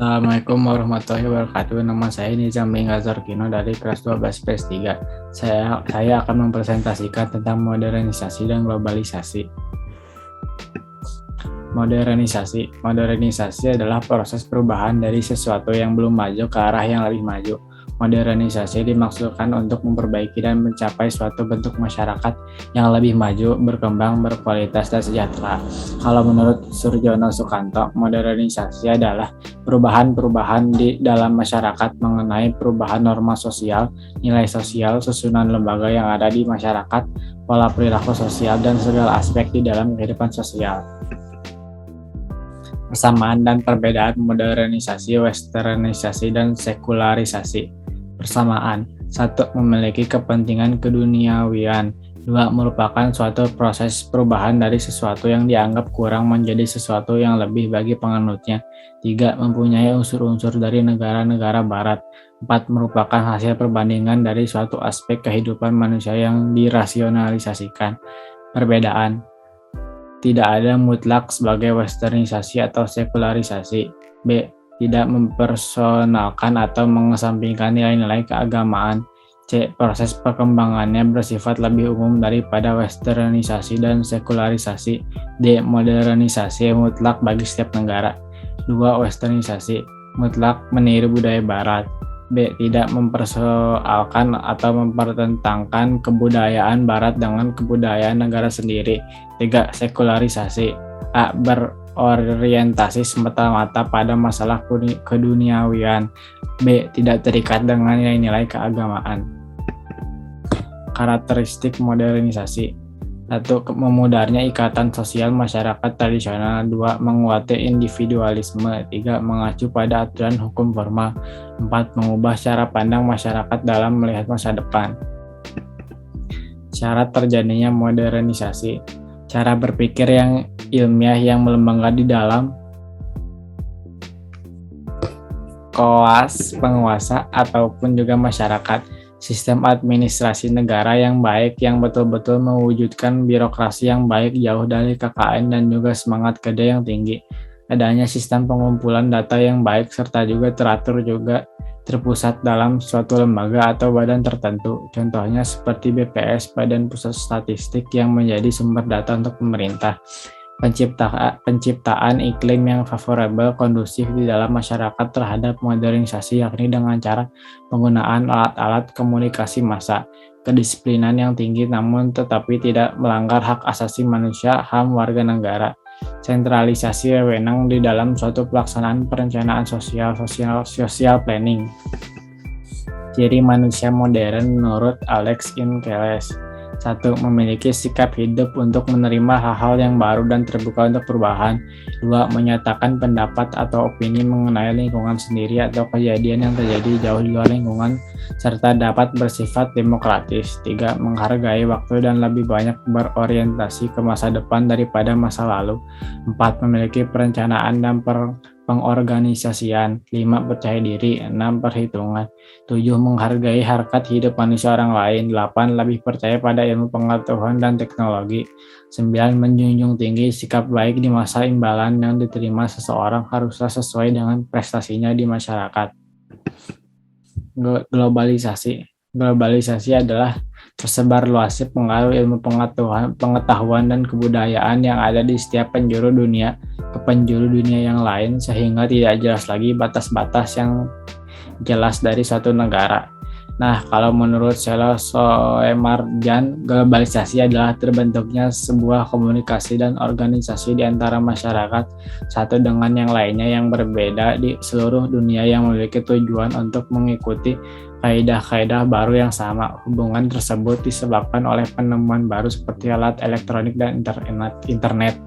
Assalamualaikum warahmatullahi wabarakatuh. Nama saya Nizam Azhar Kino dari kelas 12 PS 3. Saya akan mempresentasikan tentang modernisasi dan globalisasi. Modernisasi adalah proses perubahan dari sesuatu yang belum maju ke arah yang lebih maju. Modernisasi dimaksudkan untuk memperbaiki dan mencapai suatu bentuk masyarakat yang lebih maju, berkembang, berkualitas, dan sejahtera. Kalau menurut Surjono Sukanto, modernisasi adalah perubahan-perubahan di dalam masyarakat mengenai perubahan norma sosial, nilai sosial, susunan lembaga yang ada di masyarakat, pola perilaku sosial, dan segala aspek di dalam kehidupan sosial. Persamaan dan perbedaan modernisasi, westernisasi, dan sekularisasi. Persamaan: 1. Memiliki kepentingan keduniawian. 2. Merupakan suatu proses perubahan dari sesuatu yang dianggap kurang menjadi sesuatu yang lebih bagi penganutnya. 3. Mempunyai unsur-unsur dari negara-negara barat. 4. Merupakan hasil perbandingan dari suatu aspek kehidupan manusia yang dirasionalisasikan. Perbedaan: tidak ada mutlak sebagai westernisasi atau sekularisasi. B. Tidak mempersonalkan atau mengesampingkan nilai-nilai keagamaan. C. Proses perkembangannya bersifat lebih umum daripada westernisasi dan sekularisasi. D. Modernisasi mutlak bagi setiap negara. 2. Westernisasi mutlak meniru budaya barat. B. Tidak mempersoalkan atau mempertentangkan kebudayaan barat dengan kebudayaan negara sendiri. 3. Sekularisasi. A. Berorientasi semata-mata pada masalah keduniawian. B. Tidak terikat dengan nilai-nilai keagamaan. Karakteristik modernisasi: 1. Memudarnya ikatan sosial masyarakat tradisional. 2. Menguatnya individualisme. 3. Mengacu pada aturan hukum formal. 4. Mengubah cara pandang masyarakat dalam melihat masa depan. Syarat terjadinya modernisasi: cara berpikir yang ilmiah yang melembangga di dalam kelas penguasa ataupun juga masyarakat. Sistem administrasi negara yang baik yang betul-betul mewujudkan birokrasi yang baik jauh dari KKN dan juga semangat kerja yang tinggi. Adanya sistem pengumpulan data yang baik serta juga teratur juga terpusat dalam suatu lembaga atau badan tertentu. Contohnya seperti BPS, Badan Pusat Statistik, yang menjadi sumber data untuk pemerintah. Penciptaan iklim yang favorable kondusif di dalam masyarakat terhadap modernisasi, yakni dengan cara penggunaan alat-alat komunikasi massa, kedisiplinan yang tinggi namun tetapi tidak melanggar hak asasi manusia, HAM warga negara, sentralisasi wewenang di dalam suatu pelaksanaan perencanaan social planning. Ciri manusia modern menurut Alex Inkeles: 1. Memiliki sikap hidup untuk menerima hal-hal yang baru dan terbuka untuk perubahan. 2. Menyatakan pendapat atau opini mengenai lingkungan sendiri atau kejadian yang terjadi jauh di luar lingkungan, serta dapat bersifat demokratis. 3. Menghargai waktu dan lebih banyak berorientasi ke masa depan daripada masa lalu. 4. Memiliki perencanaan dan pengorganisasian. 5. Percaya diri. 6. Perhitungan. 7. Menghargai harkat hidup manusia orang lain. 8. Lebih percaya pada ilmu pengetahuan dan teknologi. 9. Menjunjung tinggi sikap baik di masa imbalan yang diterima seseorang haruslah sesuai dengan prestasinya di masyarakat. Globalisasi adalah tersebar luasnya pengaruh ilmu pengetahuan dan kebudayaan yang ada di setiap penjuru dunia ke penjuru dunia yang lain, sehingga tidak jelas lagi batas-batas yang jelas dari suatu negara. Nah, kalau menurut Selo Soemarjan, globalisasi adalah terbentuknya sebuah komunikasi dan organisasi di antara masyarakat satu dengan yang lainnya yang berbeda di seluruh dunia yang memiliki tujuan untuk mengikuti kaidah-kaidah baru yang sama. Hubungan tersebut disebabkan oleh penemuan baru seperti alat elektronik dan internet.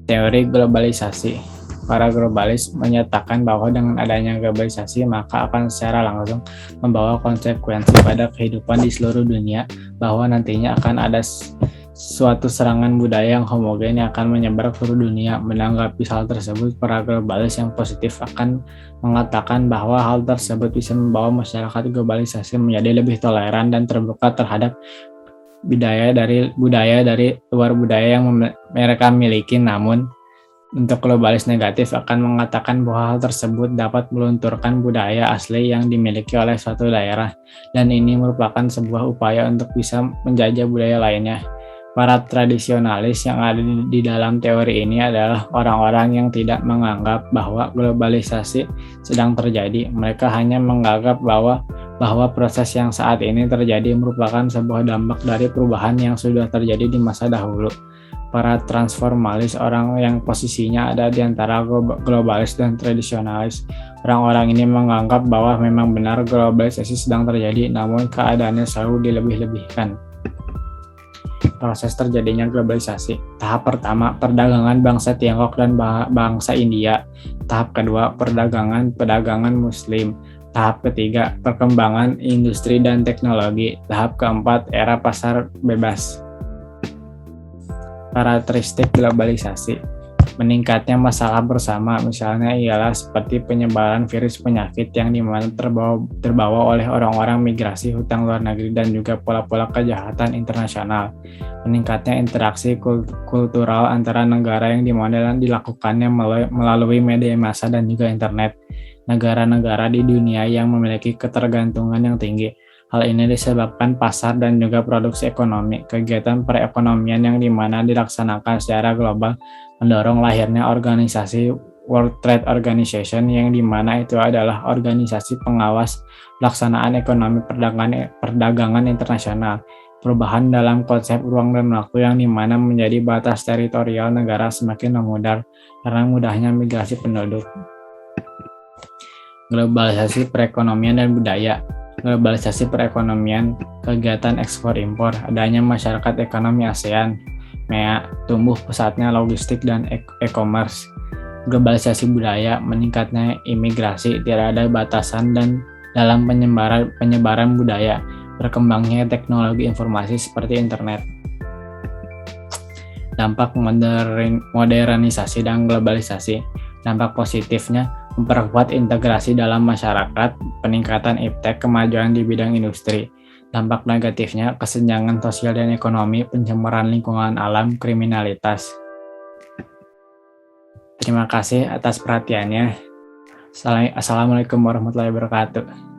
Teori globalisasi. Para globalis menyatakan bahwa dengan adanya globalisasi maka akan secara langsung membawa konsekuensi pada kehidupan di seluruh dunia, bahwa nantinya akan ada suatu serangan budaya yang homogen yang akan menyebar ke seluruh dunia. Menanggapi hal tersebut, para globalis yang positif akan mengatakan bahwa hal tersebut bisa membawa masyarakat globalisasi menjadi lebih toleran dan terbuka terhadap budaya dari luar budaya yang mereka miliki. Namun Untuk globalis negatif akan mengatakan bahwa hal tersebut dapat melunturkan budaya asli yang dimiliki oleh suatu daerah, dan ini merupakan sebuah upaya untuk bisa menjajah budaya lainnya. Para tradisionalis yang ada di dalam teori ini adalah orang-orang yang tidak menganggap bahwa globalisasi sedang terjadi. Mereka hanya menganggap bahwa proses yang saat ini terjadi merupakan sebuah dampak dari perubahan yang sudah terjadi di masa dahulu. Para transformalis, orang yang posisinya ada di antara globalis dan tradisionalis. Orang-orang ini menganggap bahwa memang benar globalisasi sedang terjadi, namun keadaannya selalu dilebih-lebihkan. Proses terjadinya globalisasi. Tahap pertama, perdagangan bangsa Tiongkok dan bangsa India. Tahap kedua, perdagangan muslim. Tahap ketiga, perkembangan industri dan teknologi. Tahap keempat, era pasar bebas. Karakteristik globalisasi. Meningkatnya masalah bersama, misalnya ialah seperti penyebaran virus penyakit yang dimana terbawa oleh orang-orang migrasi, hutang luar negeri, dan juga pola-pola kejahatan internasional. Meningkatnya interaksi kultural antara negara yang dimana dilakukannya melalui media massa dan juga internet. Negara-negara di dunia yang memiliki ketergantungan yang tinggi. Hal ini disebabkan pasar dan juga produksi ekonomi. Kegiatan perekonomian yang dimana dilaksanakan secara global mendorong lahirnya organisasi World Trade Organization yang dimana itu adalah organisasi pengawas pelaksanaan ekonomi perdagangan internasional. Perubahan dalam konsep ruang dan waktu yang dimana menjadi batas teritorial negara semakin memudar karena mudahnya migrasi penduduk. Globalisasi perekonomian dan budaya. Globalisasi perekonomian, kegiatan ekspor-impor, adanya masyarakat ekonomi ASEAN, MEA, tumbuh pesatnya logistik dan e-commerce. Globalisasi budaya, meningkatnya imigrasi, tidak ada batasan dan dalam penyebaran budaya, berkembangnya teknologi informasi seperti internet. Dampak modernisasi dan globalisasi. Dampak positifnya, memperkuat integrasi dalam masyarakat, peningkatan iptek, kemajuan di bidang industri. Dampak negatifnya, kesenjangan sosial dan ekonomi, pencemaran lingkungan alam, kriminalitas. Terima kasih atas perhatiannya. Assalamualaikum warahmatullahi wabarakatuh.